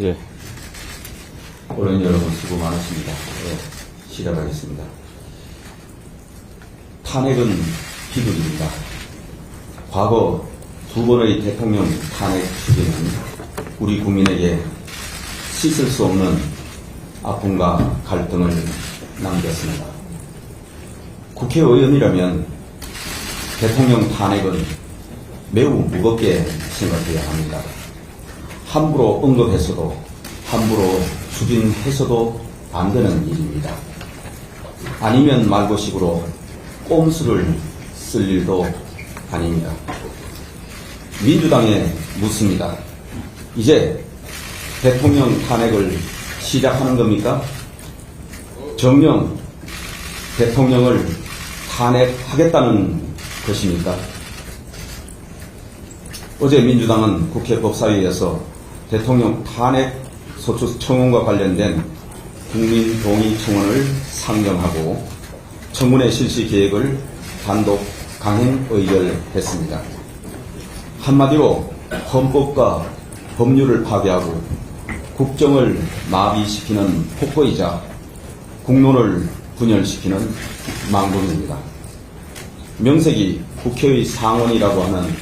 예. 언론 여러분 수고 많으십니다. 예, 시작하겠습니다. 탄핵은 비극입니다. 과거 두 번의 대통령 탄핵 추진은 우리 국민에게 씻을 수 없는 아픔과 갈등을 남겼습니다. 국회의원이라면 대통령 탄핵은 매우 무겁게 생각해야 합니다. 함부로 언급해서도 함부로 추진해서도 안 되는 일입니다. 아니면 말고식으로 꼼수를 쓸 일도 아닙니다. 민주당에 묻습니다. 이제 대통령 탄핵을 시작하는 겁니까? 정녕 대통령을 탄핵하겠다는 것입니까? 어제 민주당은 국회 법사위에서 대통령 탄핵 소추 청원과 관련된 국민 동의 청원을 상정하고 청문회 실시 계획을 단독 강행 의결했습니다. 한마디로 헌법과 법률을 파괴하고 국정을 마비시키는 폭거이자 국론을 분열시키는 망국입니다. 명색이 국회의 상원이라고 하는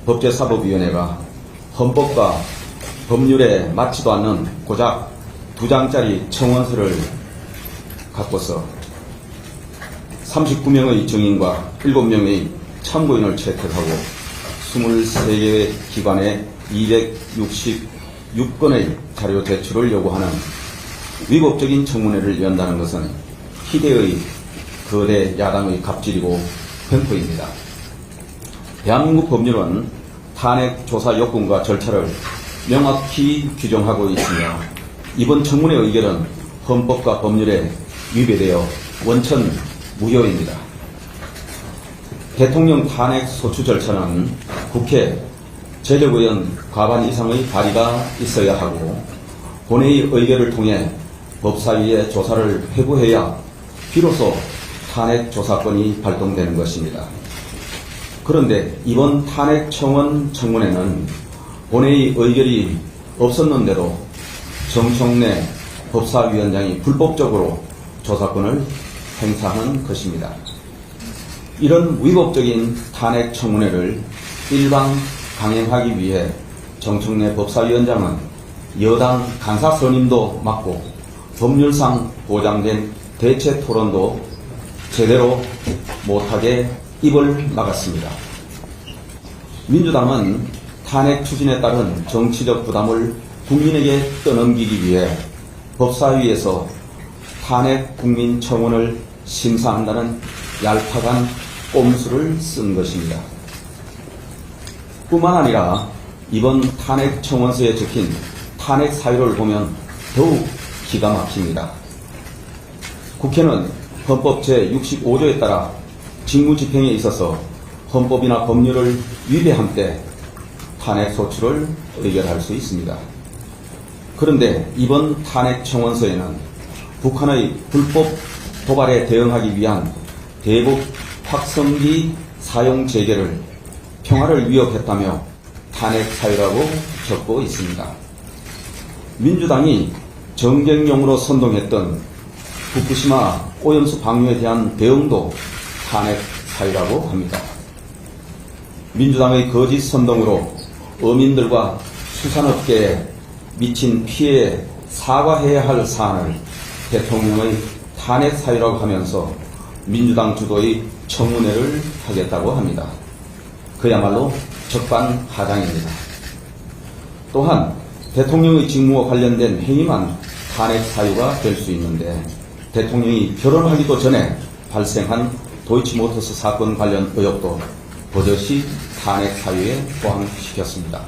법제사법위원회가 헌법과 법률에 맞지도 않는 고작 2장짜리 청원서를 갖고서 39명의 증인과 7명의 참고인을 채택하고 23개의 기관에 266건의 자료 제출을 요구하는 위법적인 청문회를 연다는 것은 희대의 거대 야당의 갑질이고 횡포입니다. 대한민국 법률은 탄핵 조사 요건과 절차를 명확히 규정하고 있으며 이번 청문회 의결은 헌법과 법률에 위배되어 원천 무효입니다. 대통령 탄핵 소추 절차는 국회 재력의원 과반 이상의 발의가 있어야 하고 본회의 의결을 통해 법사위의 조사를 회부해야 비로소 탄핵 조사권이 발동되는 것입니다. 그런데 이번 탄핵 청원 청문회는 본회의 의결이 없었는데도 정청래 법사위원장이 불법적으로 조사권을 행사하는 것입니다. 이런 위법적인 탄핵 청문회를 일방 강행하기 위해 정청래 법사위원장은 여당 간사 선임도 맡고 법률상 보장된 대체 토론도 제대로 못하게 입을 막았습니다. 민주당은 탄핵 추진에 따른 정치적 부담을 국민에게 떠넘기기 위해 법사위에서 탄핵 국민 청원을 심사한다는 얄팍한 꼼수를 쓴 것입니다. 뿐만 아니라 이번 탄핵 청원서에 적힌 탄핵 사유를 보면 더욱 기가 막힙니다. 국회는 헌법 제65조에 따라 직무집행에 있어서 헌법이나 법률을 위배한 때 탄핵 소추를 의결할 수 있습니다. 그런데 이번 탄핵 청원서에는 북한의 불법 도발에 대응하기 위한 대북 확성기 사용 재개를 평화를 위협했다며 탄핵 사유라고 적고 있습니다. 민주당이 정쟁용으로 선동했던 후쿠시마 오염수 방류에 대한 대응도 탄핵 사유라고 합니다. 민주당의 거짓 선동으로 어민들과 수산업계에 미친 피해에 사과해야 할 사안을 대통령의 탄핵 사유라고 하면서 민주당 주도의 청문회를 하겠다고 합니다. 그야말로 적반하장입니다. 또한 대통령의 직무와 관련된 행위만 탄핵 사유가 될 수 있는데 대통령이 결혼하기도 전에 발생한 도이치모터스 사건 관련 의혹도 버젓이 탄핵 사유에 포함시켰습니다.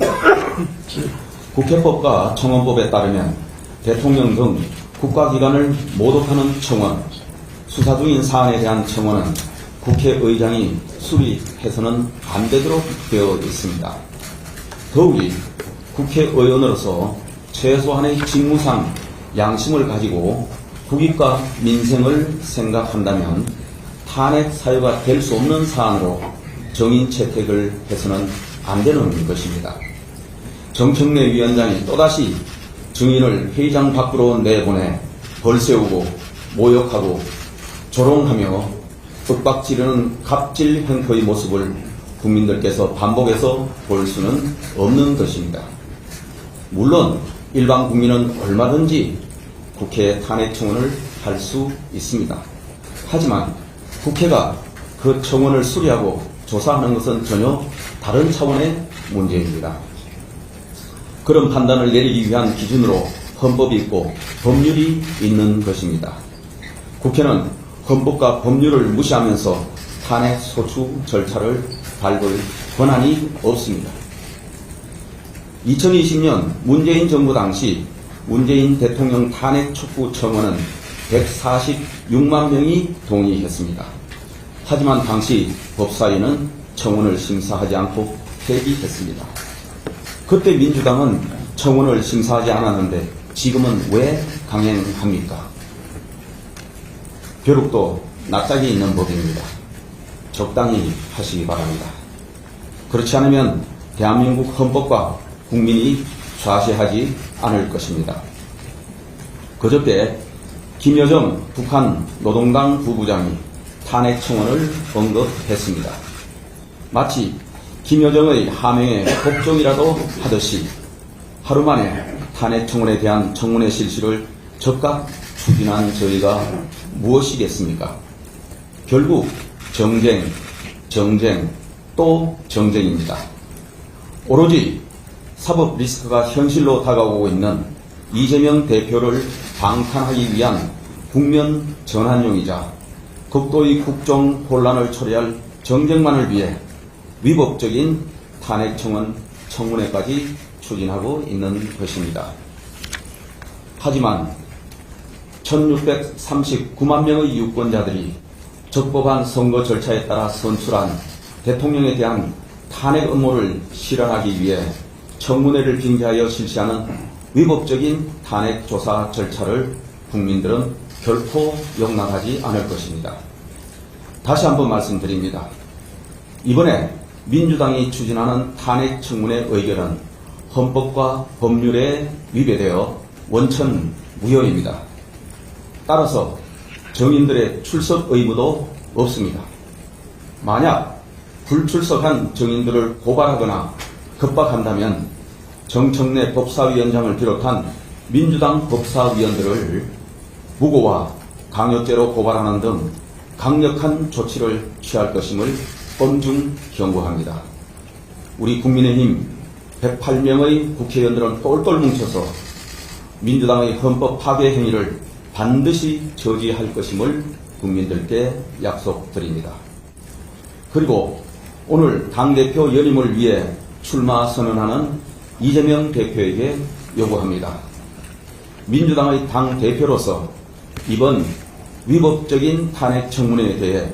국회법과 청원법에 따르면 대통령 등 국가기관을 모독하는 청원, 수사 중인 사안에 대한 청원은 국회의장이 수리해서는 안 되도록 되어 있습니다. 더욱이 국회의원으로서 최소한의 직무상 양심을 가지고 국익과 민생을 생각한다면 탄핵 사유가 될 수 없는 사안으로 정인 채택을 해서는 안 되는 것입니다. 정청래 위원장이 또다시 증인을 회의장 밖으로 내보내 벌 세우고 모욕하고 조롱하며 윽박지르는 갑질 행포의 모습을 국민들께서 반복해서 볼 수는 없는 것입니다. 물론 일반 국민은 얼마든지 국회 탄핵 청원을 할 수 있습니다. 하지만 국회가 그 청원을 수리하고 조사하는 것은 전혀 다른 차원의 문제입니다. 그런 판단을 내리기 위한 기준으로 헌법이 있고 법률이 있는 것입니다. 국회는 헌법과 법률을 무시하면서 탄핵 소추 절차를 밟을 권한이 없습니다. 2020년 문재인 정부 당시 문재인 대통령 탄핵 촉구 청원은 146만 명이 동의했습니다. 하지만 당시 법사위는 청원을 심사하지 않고 폐기했습니다. 그때 민주당은 청원을 심사하지 않았는데 지금은 왜 강행합니까? 벼룩도 낯짝이 있는 법입니다. 적당히 하시기 바랍니다. 그렇지 않으면 대한민국 헌법과 국민이 좌시하지 않을 것입니다. 그저께 김여정 북한 노동당 부부장이 탄핵 청원을 언급했습니다. 마치 김여정의 하명에 복종이라도 하듯이 하루 만에 탄핵 청원에 대한 청문회 실시를 즉각 추진한 저희가 무엇이겠습니까? 결국 정쟁, 또 정쟁입니다. 오로지 사법 리스크가 현실로 다가오고 있는 이재명 대표를 방탄하기 위한 국면 전환용이자 극도의 국정 혼란을 초래할 정쟁만을 위해 위법적인 탄핵 청원 청문회까지 추진하고 있는 것입니다. 하지만 1639만 명의 유권자들이 적법한 선거 절차에 따라 선출한 대통령에 대한 탄핵 음모를 실현하기 위해 청문회를 빙자하여 실시하는 위법적인 탄핵 조사 절차를 국민들은 결코 용납하지 않을 것입니다. 다시 한번 말씀드립니다. 이번에 민주당이 추진하는 탄핵 청문회 의결은 헌법과 법률에 위배되어 원천무효입니다. 따라서 정인들의 출석 의무도 없습니다. 만약 불출석한 정인들을 고발하거나 급박한다면 정청래 법사위원장을 비롯한 민주당 법사위원들을 무고와 강요죄로 고발하는 등 강력한 조치를 취할 것임을 엄중 경고합니다. 우리 국민의힘 108명의 국회의원들은 똘똘 뭉쳐서 민주당의 헌법 파괴 행위를 반드시 저지할 것임을 국민들께 약속드립니다. 그리고 오늘 당대표 연임을 위해 출마 선언하는 이재명 대표에게 요구합니다. 민주당의 당대표로서 이번 위법적인 탄핵 청문회에 대해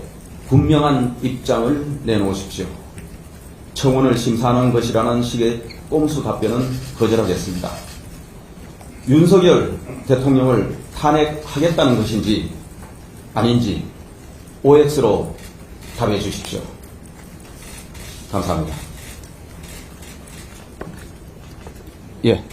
분명한 입장을 내놓으십시오. 청원을 심사하는 것이라는 식의 꼼수 답변은 거절하겠습니다. 윤석열 대통령을 탄핵하겠다는 것인지 아닌지 OX로 답해 주십시오. 감사합니다. 예.